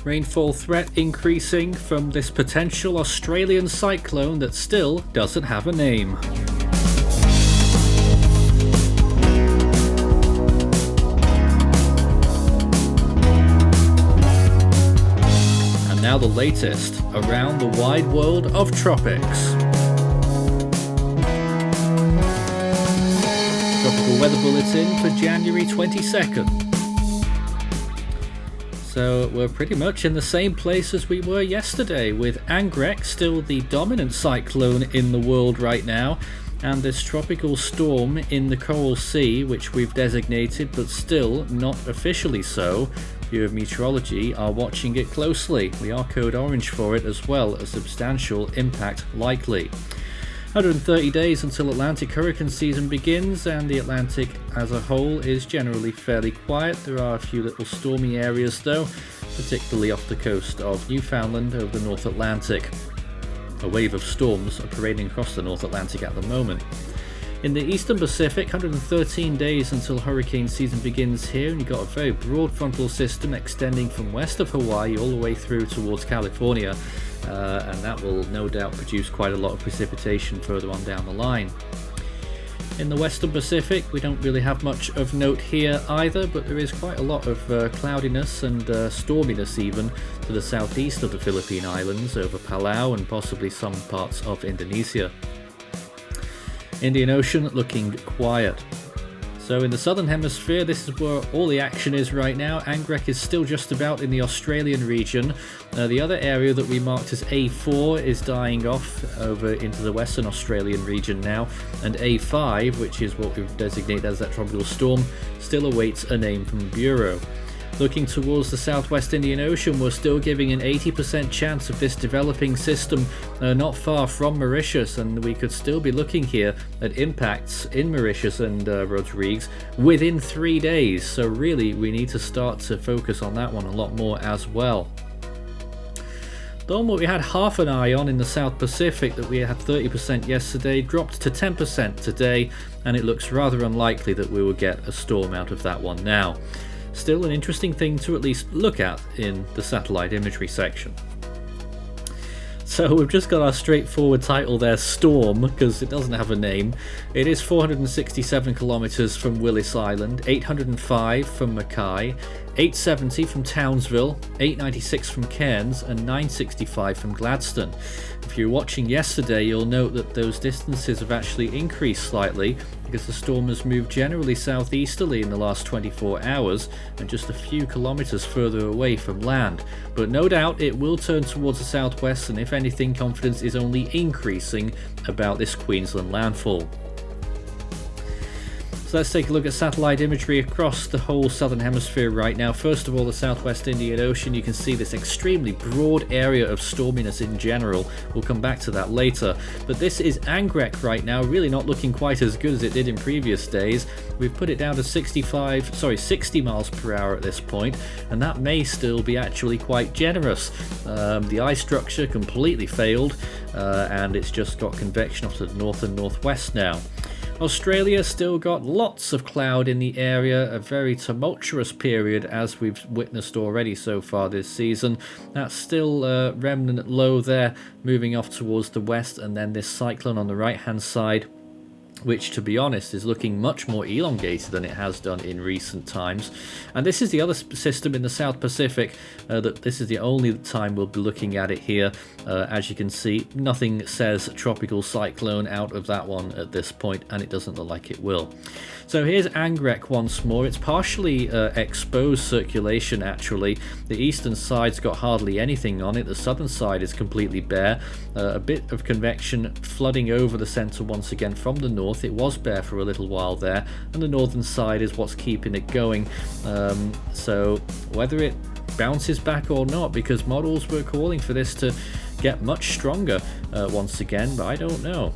Rainfall threat increasing from this potential Australian cyclone that still doesn't have a name. And now the latest around the wide world of tropics. Tropical weather bulletin for January 22nd. So we're pretty much in the same place as we were yesterday, with Angreck still the dominant cyclone in the world right now, and this tropical storm in the Coral Sea, which we've designated but still not officially so. Bureau of Meteorology are watching it closely. We are code orange for it as well, a substantial impact likely. 130 days until Atlantic hurricane season begins, and the Atlantic as a whole is generally fairly quiet. There are a few little stormy areas though, particularly off the coast of Newfoundland over the North Atlantic. A wave of storms are parading across the North Atlantic at the moment. In the Eastern Pacific, 113 days until hurricane season begins here, and you've got a very broad frontal system extending from west of Hawaii all the way through towards California. And that will no doubt produce quite a lot of precipitation further on down the line. In the Western Pacific, we don't really have much of note here either, but there is quite a lot of cloudiness and storminess even to the southeast of the Philippine Islands, over Palau and possibly some parts of Indonesia. Indian Ocean looking quiet. So in the southern hemisphere, this is where all the action is right now. Angreck is still just about in the Australian region. The other area that we marked as A4 is dying off over into the Western Australian region now, and A5, which is what we've designated as that tropical storm, still awaits a name from the Bureau. Looking towards the southwest Indian Ocean, we're still giving an 80% chance of this developing system not far from Mauritius, and we could still be looking here at impacts in Mauritius and Rodrigues within 3 days. So really we need to start to focus on that one a lot more as well. The one we had half an eye on in the South Pacific, that we had 30% yesterday, dropped to 10% today, and it looks rather unlikely that we will get a storm out of that one now. Still an interesting thing to at least look at in the satellite imagery section. So we've just got our straightforward title there, Storm, because it doesn't have a name. It is 467 kilometers from Willis Island, 805 from Mackay, 870 from Townsville, 896 from Cairns, and 965 from Gladstone. If you were watching yesterday, you'll note that those distances have actually increased slightly, because the storm has moved generally southeasterly in the last 24 hours and just a few kilometers further away from land. But no doubt it will turn towards the southwest, and if anything, confidence is only increasing about this Queensland landfall. So let's take a look at satellite imagery across the whole southern hemisphere right now. First of all, the southwest Indian Ocean, you can see this extremely broad area of storminess in general. We'll come back to that later. But this is Angreck right now, really not looking quite as good as it did in previous days. We've put it down to 60 miles per hour at this point, and that may still be actually quite generous. The eye structure completely failed, and it's just got convection off to the north and northwest now. Australia still got lots of cloud in the area, a very tumultuous period as we've witnessed already so far this season. That's still a remnant low there, moving off towards the west, and then this cyclone on the right hand side, which to be honest is looking much more elongated than it has done in recent times. And this is the other system in the South Pacific, that this is the only time we'll be looking at it here. As you can see, nothing says tropical cyclone out of that one at this point, and it doesn't look like it will. So here's Angreck once more. It's partially exposed circulation actually. The eastern side's got hardly anything on it. The southern side is completely bare. A bit of convection flooding over the centre once again from the north. It was bare for a little while there, and the northern side is what's keeping it going. So whether it bounces back or not, because models were calling for this to get much stronger once again, but I don't know.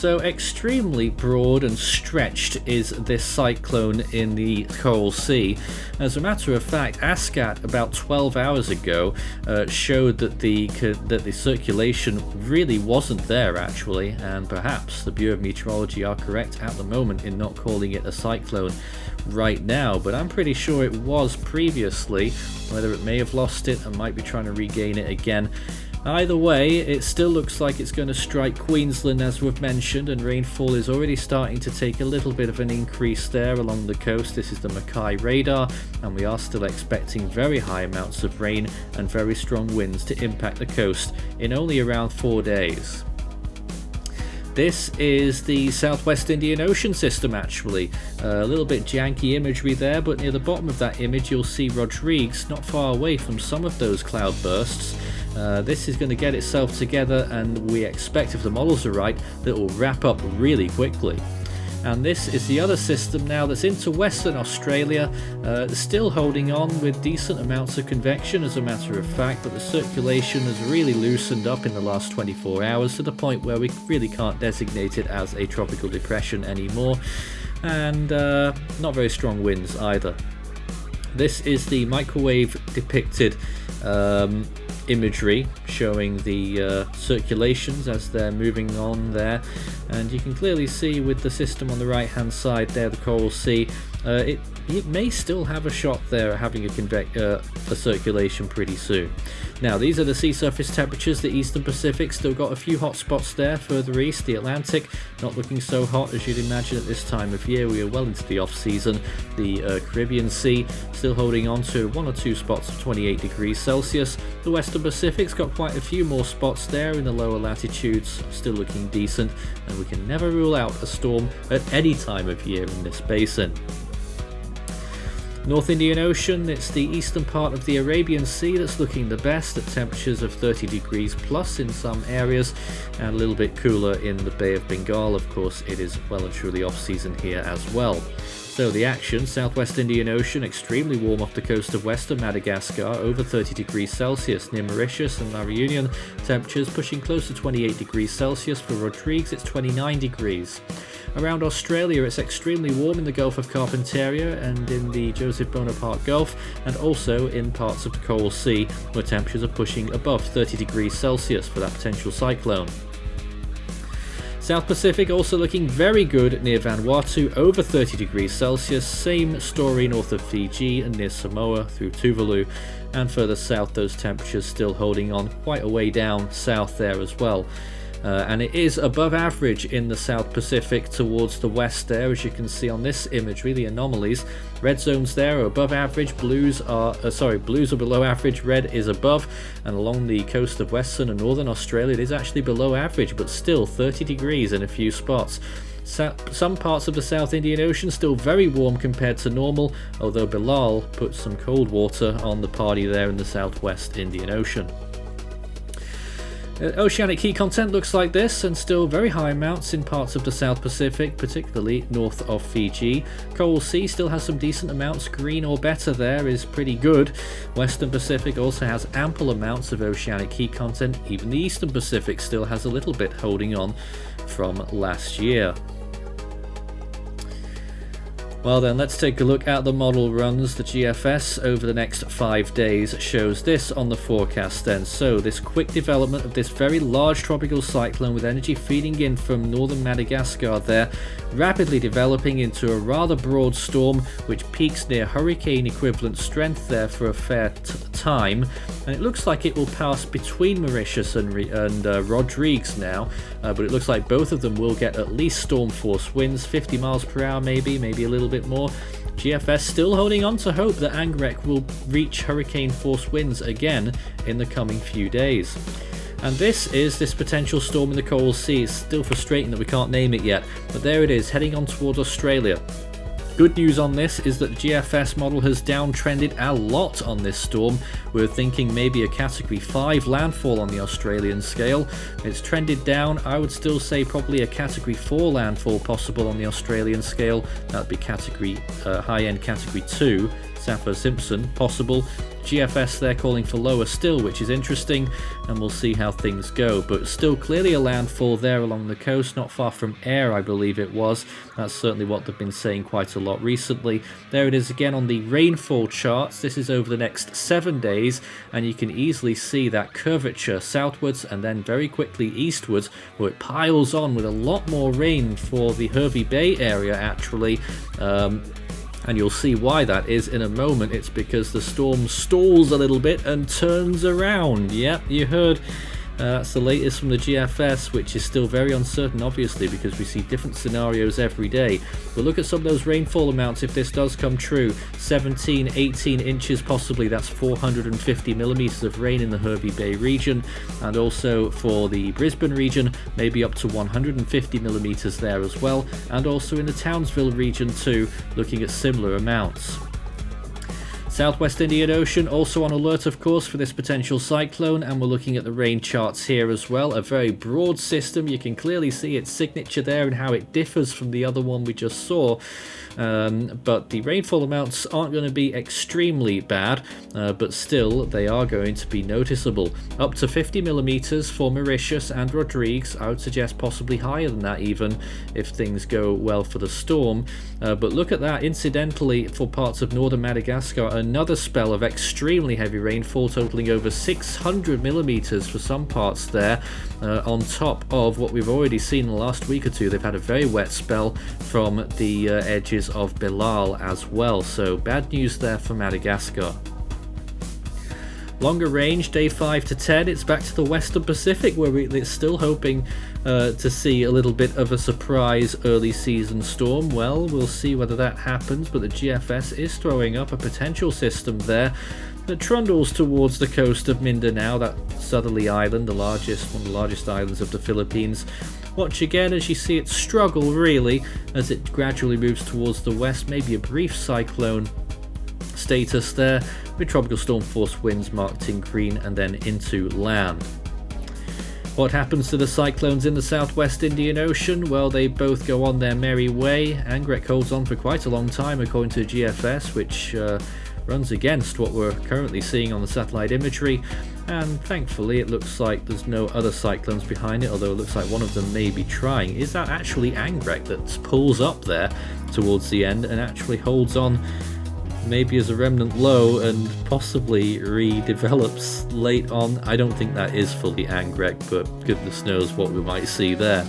So extremely broad and stretched is this cyclone in the Coral Sea. As a matter of fact, ASCAT about 12 hours ago showed that the circulation really wasn't there actually, and perhaps the Bureau of Meteorology are correct at the moment in not calling it a cyclone. right now, but I'm pretty sure it was previously. Whether it may have lost it and might be trying to regain it again. Either way, it still looks like it's going to strike Queensland, as we've mentioned, and rainfall is already starting to take a little bit of an increase there along the coast. This is the Mackay radar, and we are still expecting very high amounts of rain and very strong winds to impact the coast in only around 4 days. This is the Southwest Indian Ocean system, actually. A little bit janky imagery there, but near the bottom of that image you'll see Rodrigues not far away from some of those cloud bursts. This is going to get itself together, and we expect, if the models are right, that it will wrap up really quickly. And this is the other system now that's into Western Australia, still holding on with decent amounts of convection as a matter of fact, but the circulation has really loosened up in the last 24 hours to the point where we really can't designate it as a tropical depression anymore, and not very strong winds either. This is the microwave depicted imagery showing the circulations as they're moving on there, and you can clearly see with the system on the right hand side there, the Coral Sea, it may still have a shot there at having a circulation pretty soon. Now, these are the sea surface temperatures. The Eastern Pacific still got a few hot spots there further east. The Atlantic not looking so hot as you'd imagine at this time of year. We are well into the off season. The Caribbean Sea still holding on to 1 or 2 spots of 28 degrees Celsius. The Western Pacific's got quite a few more spots there in the lower latitudes, still looking decent, and we can never rule out a storm at any time of year in this basin. North Indian Ocean, it's the eastern part of the Arabian Sea that's looking the best, at temperatures of 30 degrees plus in some areas, and a little bit cooler in the Bay of Bengal. Of course, it is well and truly off season here as well. So the action: Southwest Indian Ocean, extremely warm off the coast of western Madagascar, over 30 degrees Celsius. Near Mauritius and La Reunion, temperatures pushing close to 28 degrees Celsius. For Rodrigues, it's 29 degrees. Around Australia, it's extremely warm in the Gulf of Carpentaria and in the Joseph Bonaparte Gulf, and also in parts of the Coral Sea, where temperatures are pushing above 30 degrees Celsius for that potential cyclone. South Pacific also looking very good near Vanuatu, over 30 degrees Celsius. Same story north of Fiji and near Samoa through Tuvalu, and further south those temperatures still holding on quite a way down south there as well. And it is above average in the South Pacific towards the west there, as you can see on this imagery, the anomalies. Red zones there are above average, blues are below average, red is above, and along the coast of Western and Northern Australia it is actually below average, but still 30 degrees in a few spots. Some parts of the South Indian Ocean still very warm compared to normal, although Bilal put some cold water on the party there in the Southwest Indian Ocean. Oceanic heat content looks like this, and still very high amounts in parts of the South Pacific, particularly north of Fiji. Coral Sea still has some decent amounts, green or better there is pretty good. Western Pacific also has ample amounts of oceanic heat content. Even the Eastern Pacific still has a little bit holding on from last year. Well then, let's take a look at the model runs. The GFS over the next 5 days shows this on the forecast then. So this quick development of this very large tropical cyclone with energy feeding in from northern Madagascar there, rapidly developing into a rather broad storm which peaks near hurricane equivalent strength there for a fair time, and it looks like it will pass between Mauritius and Rodrigues now, but it looks like both of them will get at least storm force winds, 50 miles per hour maybe a little bit more. GFS still holding on to hope that Angrek will reach hurricane force winds again in the coming few days. And this is this potential storm in the Coral Sea. It's still frustrating that we can't name it yet, but there it is, heading on towards Australia. Good news on this is that the GFS model has downtrended a lot on this storm. We're thinking maybe a Category 5 landfall on the Australian scale. It's trended down. I would still say probably a Category 4 landfall possible on the Australian scale. That would be high-end Category 2, Saffir-Simpson, possible. GFS they're calling for lower still, which is interesting, and we'll see how things go. But still clearly a landfall there along the coast, not far from Ayr, I believe it was. That's certainly what they've been saying quite a lot recently. There it is again on the rainfall charts. This is over the next 7 days, and you can easily see that curvature southwards and then very quickly eastwards, where it piles on with a lot more rain for the Hervey Bay area actually. And you'll see why that is in a moment. It's because the storm stalls a little bit and turns around. Yep, you heard. That's the latest from the GFS, which is still very uncertain, obviously, because we see different scenarios every day. We'll look at some of those rainfall amounts if this does come true. 17, 18 inches possibly. That's 450 millimeters of rain in the Hervey Bay region. And also for the Brisbane region, maybe up to 150 millimeters there as well. And also in the Townsville region too, looking at similar amounts. Southwest Indian Ocean also on alert, of course, for this potential cyclone, and we're looking at the rain charts here as well. A very broad system. You can clearly see its signature there and how it differs from the other one we just saw. But the rainfall amounts aren't going to be extremely bad, but still they are going to be noticeable. Up to 50 millimeters for Mauritius and Rodrigues. I would suggest possibly higher than that even if things go well for the storm. But look at that, incidentally, for parts of northern Madagascar, another spell of extremely heavy rainfall totaling over 600 millimeters for some parts there, on top of what we've already seen in the last week or two. They've had a very wet spell from the edges of Bilal as well, so bad news there for Madagascar. Longer range, day 5 to 10, it's back to the Western Pacific where it's still hoping to see a little bit of a surprise early season storm. Well, we'll see whether that happens, but the GFS is throwing up a potential system there that trundles towards the coast of Mindanao, that southerly island, one of the largest islands of the Philippines. Watch again as you see it struggle really as it gradually moves towards the west, maybe a brief cyclone status there with tropical storm force winds marked in green and then into land. What happens to the cyclones in the southwest Indian Ocean? Well, they both go on their merry way. Angrek holds on for quite a long time according to GFS, which runs against what we're currently seeing on the satellite imagery, and thankfully it looks like there's no other cyclones behind it, although it looks like one of them may be trying. Is that actually Angrek that pulls up there towards the end and actually holds on maybe as a remnant low and possibly redevelops late on? I don't think that is fully Angrek, but goodness knows what we might see there.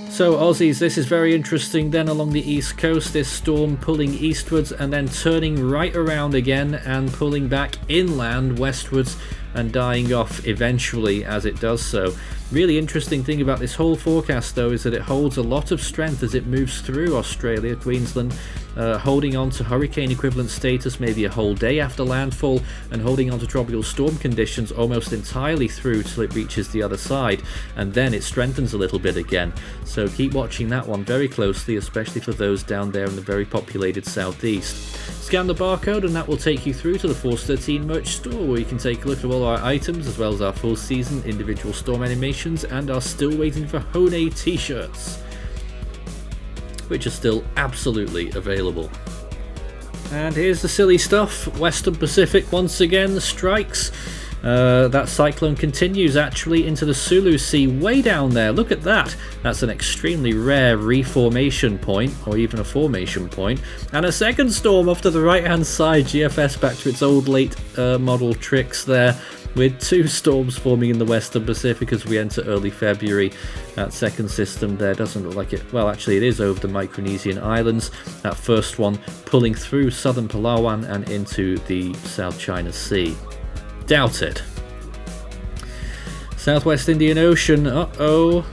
So Aussies, this is very interesting then along the east coast, this storm pulling eastwards and then turning right around again and pulling back inland westwards and dying off eventually as it does so. Really interesting thing about this whole forecast though is that it holds a lot of strength as it moves through Australia, Queensland, holding on to hurricane equivalent status maybe a whole day after landfall and holding on to tropical storm conditions almost entirely through till it reaches the other side, and then it strengthens a little bit again. So keep watching that one very closely, especially for those down there in the very populated southeast. Scan the barcode and that will take you through to the Force 13 merch store where you can take a look at all our items as well as our full season individual storm animations and are still waiting for Hone t-shirts, which are still absolutely available. And here's the silly stuff. Western Pacific once again strikes. That cyclone continues actually into the Sulu Sea way down there. Look at that. That's an extremely rare reformation point, or even a formation point. And a second storm off to the right hand side. GFS back to its old late model tricks there, with two storms forming in the Western Pacific as we enter early February. That second system there doesn't look like it. Well, actually it is over the Micronesian islands. That first one pulling through southern Palawan and into the South China Sea. Doubt it. Southwest Indian Ocean,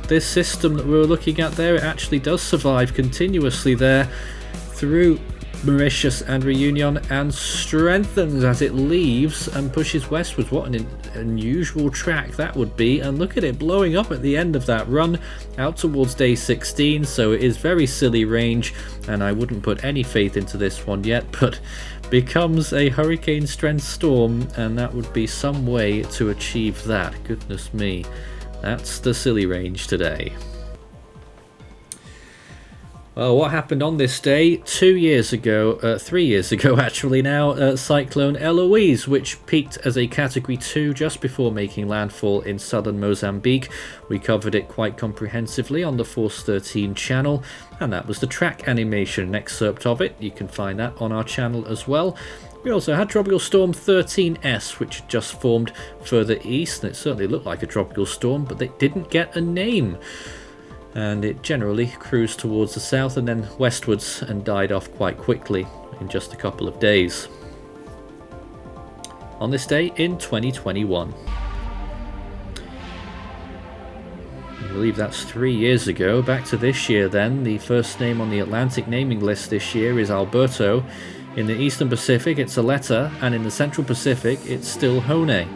this system that we were looking at there, it actually does survive continuously there through Mauritius and Reunion and strengthens as it leaves and pushes westwards. What an unusual track that would be, and look at it blowing up at the end of that run out towards day 16, so it is very silly range and I wouldn't put any faith into this one yet, but becomes a hurricane strength storm and that would be some way to achieve that. Goodness me, that's the silly range today. Well, what happened on this day 3 years ago actually now, Cyclone Eloise, which peaked as a Category 2 just before making landfall in southern Mozambique. We covered it quite comprehensively on the Force 13 channel, and that was the track animation, an excerpt of it. You can find that on our channel as well. We also had Tropical Storm 13S, which had just formed further east, and it certainly looked like a tropical storm, but they didn't get a name. and it generally cruised towards the south and then westwards and died off quite quickly in just a couple of days. On this day in 2021. I believe that's 3 years ago. Back to this year then. The first name on the Atlantic naming list this year is Alberto. In the Eastern Pacific it's Aletta, and in the Central Pacific it's still Hone.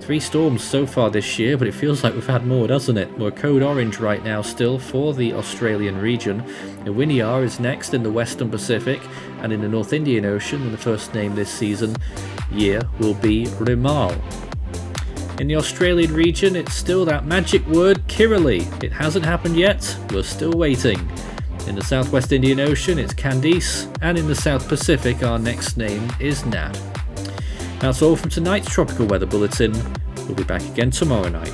3 storms so far this year, but it feels like we've had more, doesn't it? We're code orange right now still for the Australian region. Iwiniar is next in the Western Pacific, and in the North Indian Ocean, and the first name this season year will be Rimal. In the Australian region, it's still that magic word Kirrily. It hasn't happened yet, we're still waiting. In the Southwest Indian Ocean, it's Candice, and in the South Pacific, our next name is Nad. That's all from tonight's Tropical Weather Bulletin. We'll be back again tomorrow night.